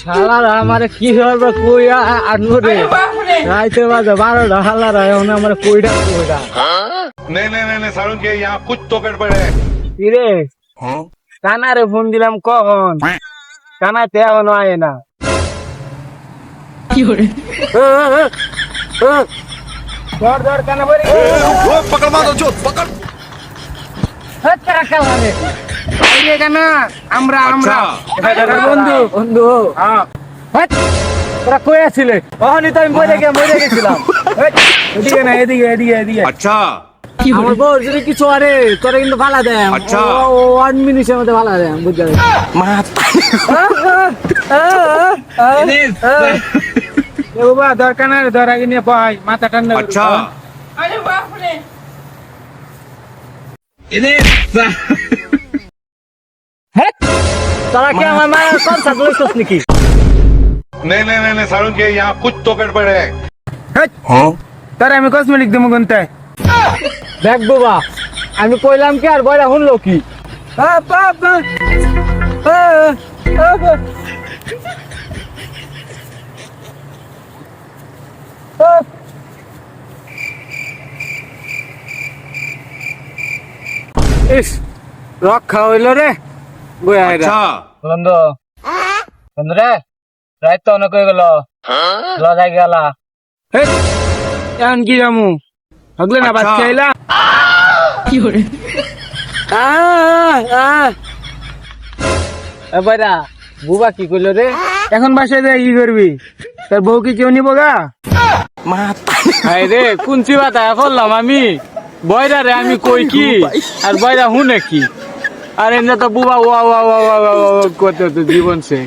শালারা আমারে কি করবে কই আনবো রে রাইতে বাজে 12টা শালারা এখন আমার কইটা नहीं नहीं नहीं नहीं सारुण के यहाँ कुछ तो गड़बड़ है। কি রে কানারে ফোন দিলাম কখন কানাতে এখনো আয় না ধর ধর কানা বলি पकड़ मारो जो पकड़। কানা আমরা আমরা अच्छा। বন্ধু বন্ধু তোরা কই আছিলে ওখানে তো আমি মরে গেছিলাম এদিকে না এদিকে এদিকে এদিকে अच्छा আমার বউ যদি কিছু আরে তোরা কিন্তু ভালা দেয় আচ্ছা। 1 মিনিটের মধ্যে ভালা দেয় বুঝতে বাবা দরকার না ধর আগে নিয়ে পাই মাথা ঠান্ডা अच्छा তোরা কি আমার মায়ের কনসার্ট লইছস নাকি नहीं नहीं नहीं नहीं सारुण के यहाँ कुछ तो गड़बड़ है। তোরা আমি কসমেটিক দেবো কোনতে দেখ বাবা আমি কইলাম কি আর বয়রা শুনলো কি ইস রক্ষা হইল রে अच्छा বন্ধু বন্ধু রে রাত তো অনেক হয়ে গেল লজাই গেলা এখন কি যামু হগলে না বাচ্চা আইলা কি করে এবারা বুবা কি করলো রে এখন বাসায় যাই কি করবি তোর বউ কি কেউ নিব গা হাই রে কোন চিবাতা করলাম আমি বয়রা রে আমি কই কি আর বয়রা হুনে কি আর এনে তো বুবা ওয়া ওয়া ওয়া ওয়া করতে জীবন সে